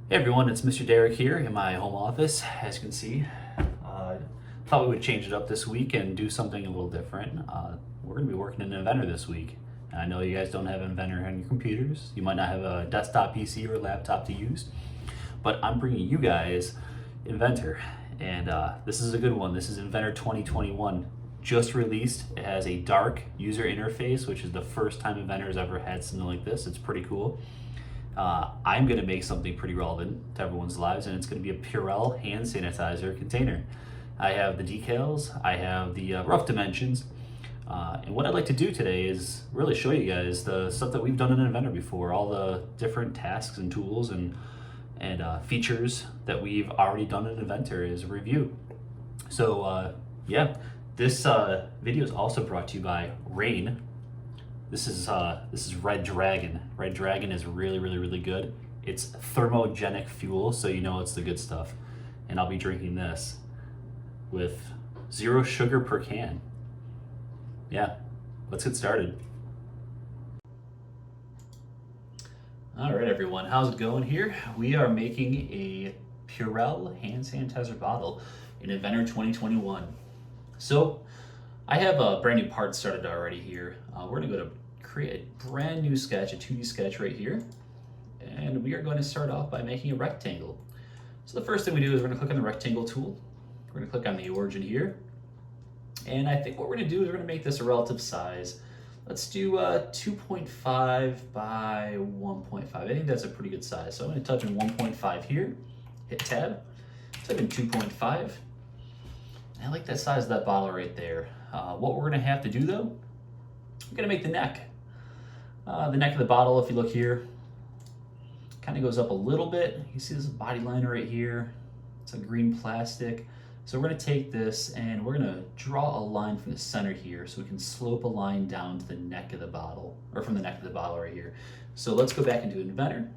Hey everyone, it's Mr. Derek here in my home office. As you can see, thought we would change it up this week and do something a little different. We're going to be working in Inventor this week. And I know you guys don't have Inventor on your computers. You might not have a desktop PC or laptop to use, but I'm bringing you guys Inventor. And this is a good one. This is Inventor 2021. Just released. It has a dark user interface, which is the first time Inventor's ever had something like this. It's pretty cool. I'm going to make something pretty relevant to everyone's lives, and it's going to be a Purell hand sanitizer container. I have the decals, I have the rough dimensions, and what I'd like to do today is really show you guys the stuff that we've done in Inventor before, all the different tasks and tools and features that we've already done in Inventor is a review. So yeah, this video is also brought to you by Rain. This is Red Dragon. Red Dragon is really good. It's thermogenic fuel, so you know it's the good stuff. And I'll be drinking this with 0 sugar per can. Yeah, let's get started. All right, everyone, how's it going here? We are making a Purell hand sanitizer bottle in Inventor 2021. So I have a brand new part started already here. We're gonna go to create a brand new sketch, a 2D sketch right here. And we are going to start off by making a rectangle. So the first thing we do is we're gonna click on the rectangle tool. We're gonna click on the origin here. And I think what we're gonna do is we're gonna make this a relative size. Let's do 2.5 by 1.5. I think that's a pretty good size. So I'm gonna type in 1.5 here, hit tab, type in 2.5. I like that size of that bottle right there. What we're gonna have to do though, we're gonna make the neck. The neck of the bottle, if you look here, kind of goes up a little bit. You see this body liner right here. It's a green plastic. So we're gonna take this and we're gonna draw a line from the center here so we can slope a line down to the neck of the bottle, or from the neck of the bottle right here. So let's go back into Inventor.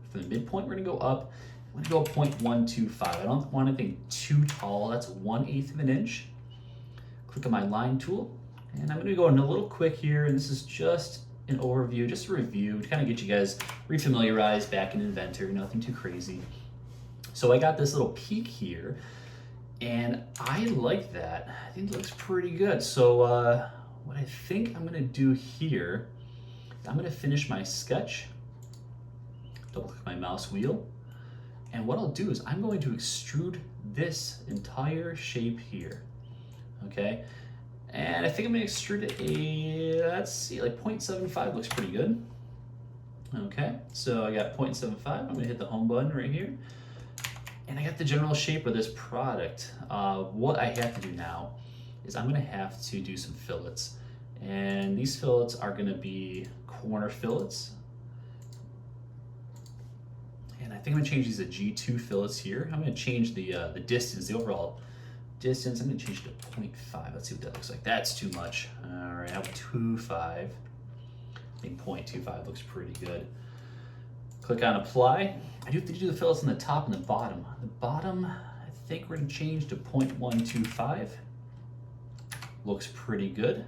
From the midpoint, we're gonna go up. I'm gonna go 0.125. I don't want anything too tall. That's 1/8 of an inch. Click on my line tool. And I'm gonna go in a little quick here, and this is just an overview, just a review to kind of get you guys refamiliarized back in Inventor, nothing too crazy. So I got this little peak here, and I like that. I think it looks pretty good. So what I think I'm gonna do here, I'm gonna finish my sketch, double click my mouse wheel, and what I'll do is I'm going to extrude this entire shape here, okay? And I think I'm gonna extrude it let's see, like 0.75 looks pretty good. Okay, so I got 0.75, I'm gonna hit the home button right here. And I got the general shape of this product. What I have to do now is I'm gonna have to do some fillets. And these fillets are gonna be corner fillets. And I think I'm gonna change these to G2 fillets here. I'm gonna change the distance, the overall distance. I'm gonna change it to 0.5. Let's see what that looks like. That's too much. All right, how about 2.5? I think 0.25 looks pretty good. Click on apply. I do have to do the fillets on the top and the bottom. The bottom, I think we're gonna change to 0.125. Looks pretty good.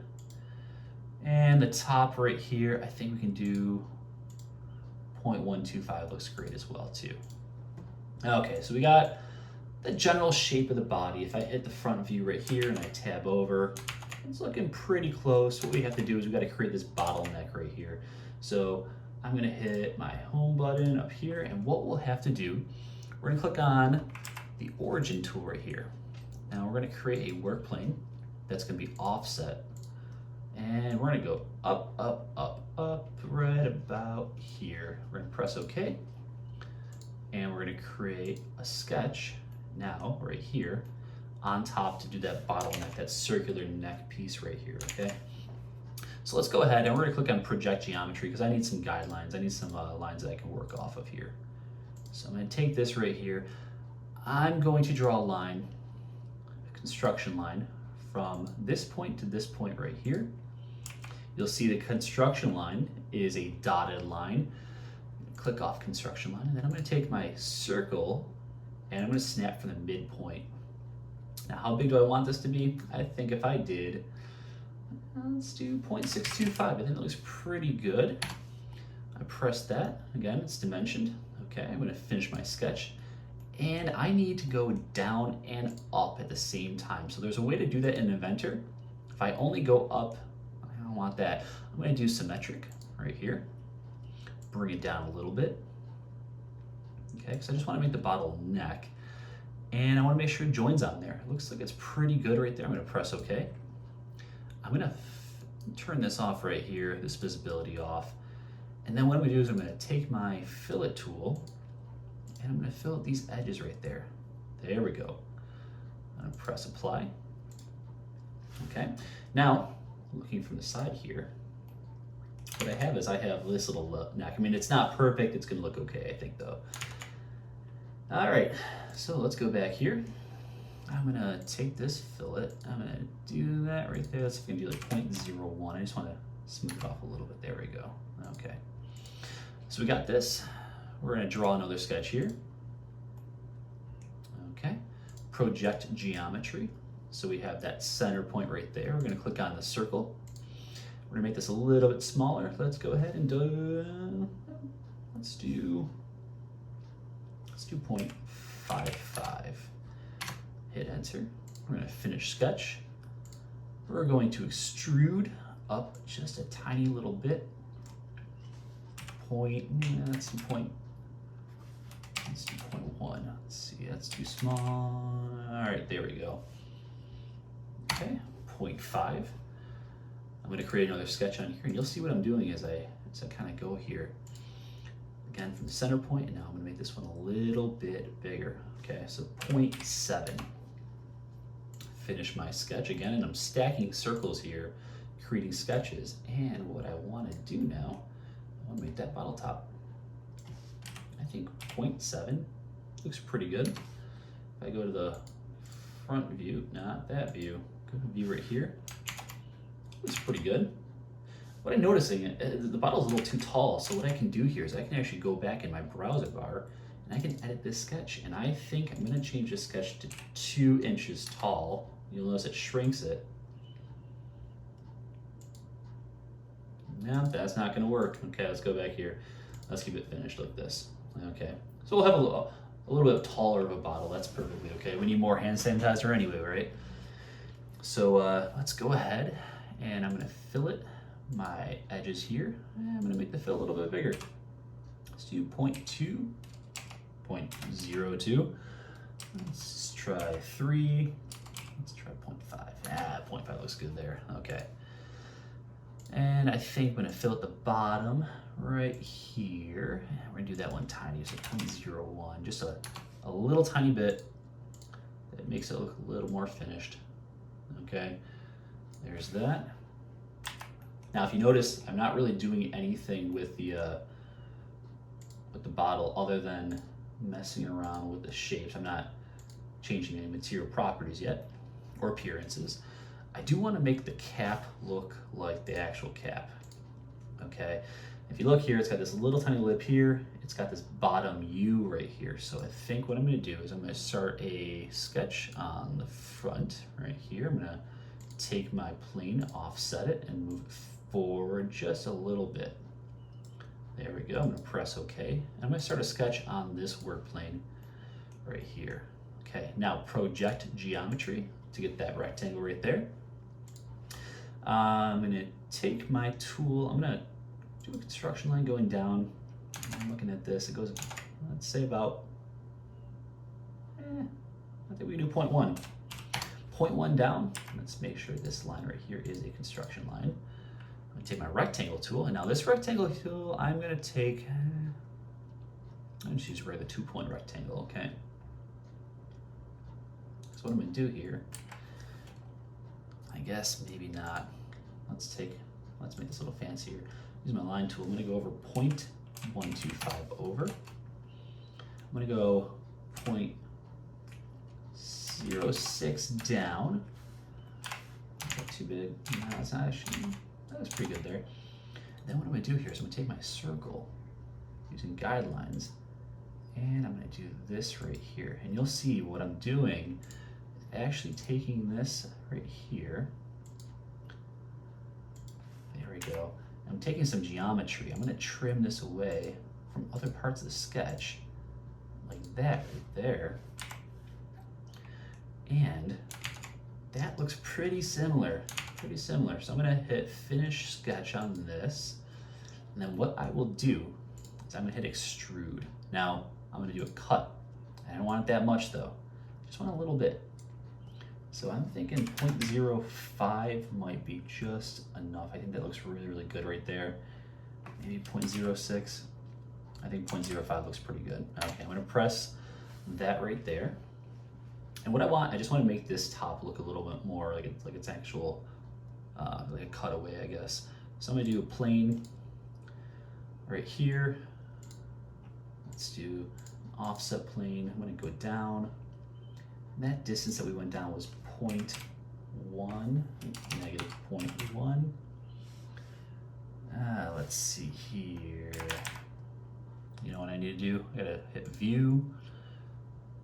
And the top right here, I think we can do 0.125. Looks great as well too. Okay, so we got the general shape of the body. If I hit the front view right here and I tab over, it's looking pretty close. What we have to do is we got to create this bottleneck right here. So I'm gonna hit my home button up here, and what we'll have to do, we're gonna click on the origin tool right here. Now we're gonna create a work plane that's gonna be offset, and we're gonna go up, right about here. We're gonna press OK, and we're gonna create a sketch now right here on top to do that bottleneck, that circular neck piece right here, okay? So let's go ahead and we're gonna click on project geometry because I need some guidelines. I need some lines that I can work off of here. So I'm gonna take this right here. I'm going to draw a line, a construction line, from this point to this point right here. You'll see the construction line is a dotted line. Click off construction line, and then I'm gonna take my circle and I'm gonna snap from the midpoint. Now, how big do I want this to be? I think if I did, let's do 0.625. I think that looks pretty good. I press that, again, it's dimensioned, Okay, I'm gonna finish my sketch. And I need to go down and up at the same time. So there's a way to do that in Inventor. If I only go up, I don't want that. I'm gonna do symmetric right here. Bring it down a little bit. Okay, because I just wanna make the bottle neck. And I wanna make sure it joins on there. It looks like it's pretty good right there. I'm gonna press OK. I'm gonna turn this off right here, this visibility off. And then what I'm gonna do is I'm gonna take my fillet tool and I'm gonna fillet these edges right there. There we go. I'm gonna press apply. Okay, now looking from the side here, what I have is I have this little neck. I mean, it's not perfect, it's gonna look okay, I think though. All right, so let's go back here. I'm gonna take this fillet, I'm gonna do that right there. That's gonna be like 0.01. I just wanna smooth it off a little bit. There we go, okay. So we got this. We're gonna draw another sketch here. Okay, project geometry. So we have that center point right there. We're gonna click on the circle. We're gonna make this a little bit smaller. Let's go ahead and do, let's do 0.55. Hit enter. We're gonna finish sketch. We're going to extrude up just a tiny little bit. Let's do 0.1. Let's see, that's too small. All right, there we go. Okay, 0.5. I'm gonna create another sketch on here, and you'll see what I'm doing as I kind of go here. Again, from the center point, and now I'm gonna make this one a little bit bigger. Okay, so 0.7. Finish my sketch again, and I'm stacking circles here, creating sketches. And what I want to do now, I want to make that bottle top. I think 0.7 looks pretty good. If I go to the front view, not that view, go to view right here, looks pretty good. What I'm noticing, the bottle's a little too tall, so what I can do here is I can actually go back in my browser bar and I can edit this sketch, and I think I'm gonna change this sketch to 2 inches tall. You'll notice it shrinks it. No, that's not gonna work. Okay, let's go back here. Let's keep it finished like this. Okay, so we'll have a little bit taller of a bottle. That's perfectly okay. We need more hand sanitizer anyway, right? So let's go ahead, and I'm gonna fillet my edges here. And I'm gonna make the fill a little bit bigger. Let's do 0.2, 0.02. Let's try 3. Let's try 0.5. 0.5 looks good there. Okay. And I think I'm gonna fill at the bottom right here. We're gonna do that one tiny, so 0.01, just a little tiny bit. That makes it look a little more finished. Okay, there's that. Now, if you notice, I'm not really doing anything with the bottle other than messing around with the shapes. I'm not changing any material properties yet or appearances. I do want to make the cap look like the actual cap. Okay, if you look here, it's got this little tiny lip here. It's got this bottom U right here. So I think what I'm going to do is I'm going to start a sketch on the front right here. I'm going to take my plane, offset it, and move it forward just a little bit. There we go. I'm going to press OK. And I'm going to start a sketch on this work plane right here. Okay, now project geometry to get that rectangle right there. I'm going to take my tool. I'm going to do a construction line going down. I'm looking at this. It goes, let's say about, I think we can do 0.1. 0.1 down. Let's make sure this line right here is a construction line. I'm going to take my rectangle tool, and now this rectangle tool, I'm going to take, I'm just use the 2-point rectangle, okay? So what I'm going to do here, I guess maybe not. Let's make this a little fancier. Use my line tool. I'm going to go over 0.125 over. I'm going to go 0.06 down. Is that too big? No, it's not actually. That was pretty good there. Then what I'm going to do here is I'm going to take my circle using guidelines, and I'm going to do this right here. And you'll see what I'm doing is actually taking this right here. There we go. I'm taking some geometry. I'm going to trim this away from other parts of the sketch, like that right there. And that looks pretty similar, So I'm gonna hit finish sketch on this. And then what I will do is I'm gonna hit extrude. Now I'm gonna do a cut. I don't want it that much though, just want a little bit. So I'm thinking 0.05 might be just enough. I think that looks really, really good right there. Maybe 0.06. I think 0.05 looks pretty good. Okay, I'm gonna press that right there. And what I just want to make this top look a little bit more like it's actual, like a cutaway, I guess. So I'm gonna do a plane right here. Let's do offset plane. I'm gonna go down. And that distance that we went down was 0.1, negative 0.1. Let's see here. You know what I need to do? I gotta hit view.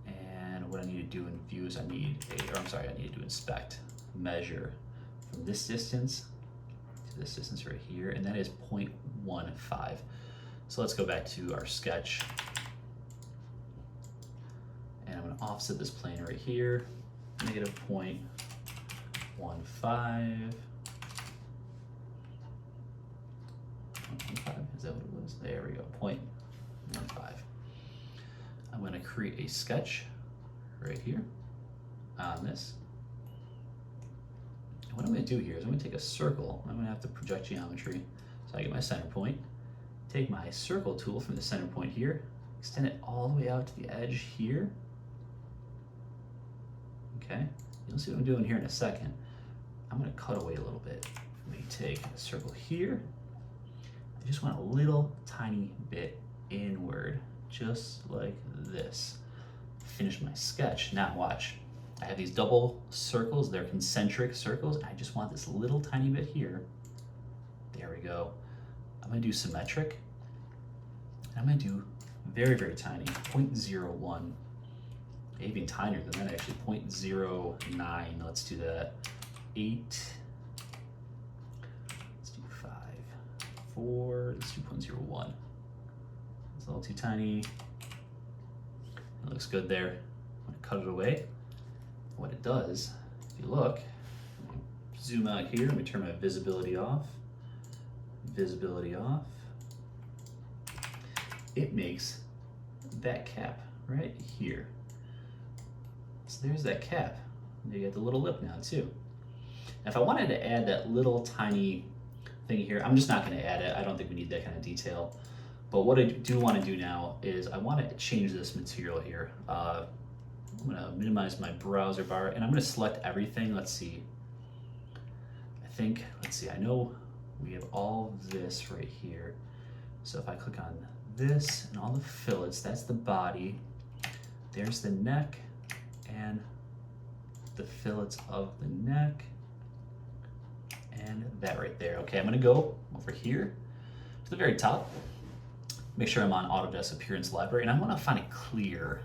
And what I need to do in view is I need to do inspect, measure from this distance to this distance right here, and that is 0.15. So let's go back to our sketch. And I'm gonna offset this plane right here, negative 0.15. Is that what it was? There we go, 0.15. I'm gonna create a sketch right here on this. And what I'm gonna do here is I'm gonna take a circle. I'm gonna have to project geometry. So I get my center point, take my circle tool from the center point here, extend it all the way out to the edge here. Okay, you'll see what I'm doing here in a second. I'm gonna cut away a little bit. Let me take a circle here. I just want a little tiny bit inward, just like this. Finish my sketch. Now watch. I have these double circles, they're concentric circles. I just want this little tiny bit here. There we go. I'm gonna do symmetric. I'm gonna do very, very tiny, 0.01. Even tinier than that actually, 0.09. Let's do that. 8. Let's do 5. 4. Let's do 0.01. It's a little too tiny. It looks good there. I'm gonna cut it away. What it does, if you look, zoom out here, let me turn my visibility off. Visibility off. It makes that cap right here. So there's that cap. You get the little lip now too. Now if I wanted to add that little tiny thing here, I'm just not gonna add it. I don't think we need that kind of detail. But what I do want to do now is I want to change this material here. I'm going to minimize my browser bar and I'm going to select everything. Let's see. I know we have all this right here. So if I click on this and all the fillets, that's the body. There's the neck and the fillets of the neck and that right there. Okay, I'm going to go over here to the very top. Make sure I'm on Autodesk Appearance Library, and I want to find a clear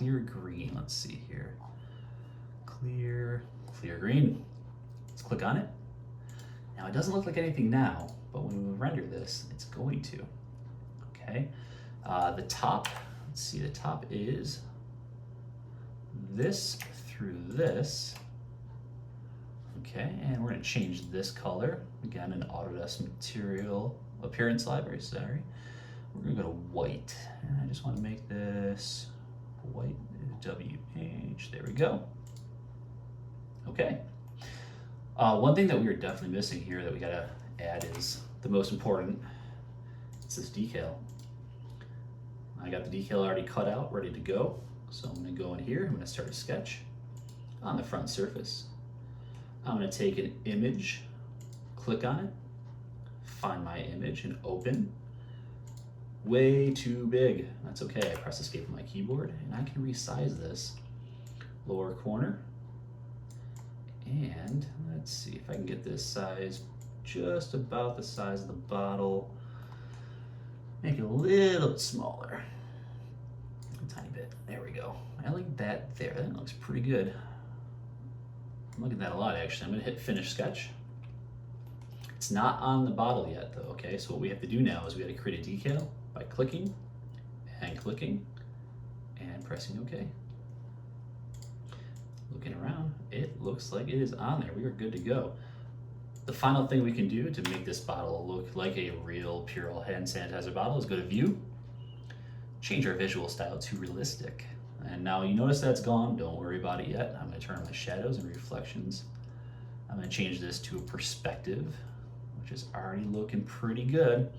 green. Let's see here. Clear green. Let's click on it. Now it doesn't look like anything now, but when we render this, it's going to. Okay. The top. Let's see. The top is this through this. Okay, and we're going to change this color again in Autodesk Material Appearance Library. Sorry. We're gonna go to white, and I just want to make this white, WH, there we go. Okay. One thing that we are definitely missing here that we gotta add is the most important. It's this decal. I got the decal already cut out, ready to go. So I'm gonna go in here, I'm gonna start a sketch on the front surface. I'm gonna take an image, click on it, find my image and open. Way too big. That's okay. I press escape on my keyboard and I can resize this lower corner. And let's see if I can get this size just about the size of the bottle. Make it a little bit smaller. A tiny bit. There we go. I like that there. That looks pretty good. I'm liking that a lot actually. I'm gonna hit finish sketch. It's not on the bottle yet though, okay? So what we have to do now is we have to create a decal. by clicking and clicking and pressing OK. Looking around, it looks like it is on there. We are good to go. The final thing we can do to make this bottle look like a real Purell hand sanitizer bottle is go to View, change our visual style to realistic. And now you notice that's gone. Don't worry about it yet. I'm going to turn on my shadows and reflections. I'm going to change this to a perspective, which is already looking pretty good.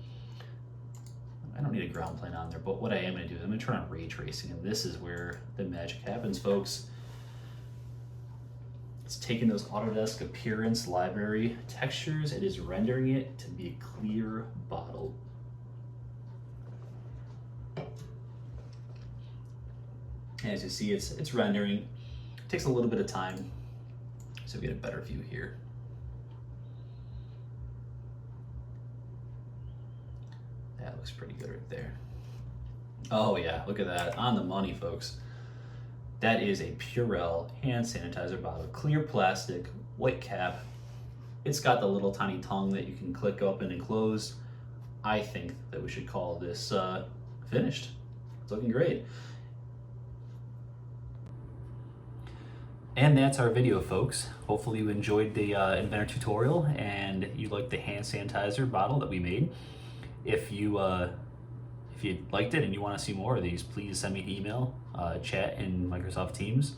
I don't need a ground plane on there, but what I am going to do is I'm going to turn on ray tracing, and this is where the magic happens, folks. It's taking those Autodesk appearance library textures, it is rendering it to be a clear bottle. As you see, it's rendering. It takes a little bit of time, so we get a better view here. That looks pretty good right there. Oh yeah, look at that, on the money, folks. That is a Purell hand sanitizer bottle, clear plastic, white cap. It's got the little tiny tongue that you can click open and close. I think that we should call this finished. It's looking great. And that's our video, folks. Hopefully you enjoyed the Inventor tutorial and you liked the hand sanitizer bottle that we made. If you liked it and you want to see more of these, please send me an email, chat in Microsoft Teams.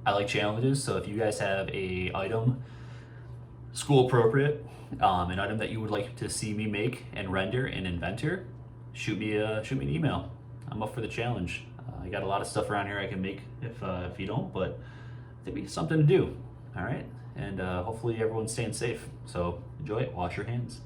I like challenges, so if you guys have a item, school appropriate, an item that you would like to see me make and render in Inventor, shoot me an email. I'm up for the challenge. I got a lot of stuff around here I can make if you don't, but it'd be something to do. All right, and hopefully everyone's staying safe. So enjoy it. Wash your hands.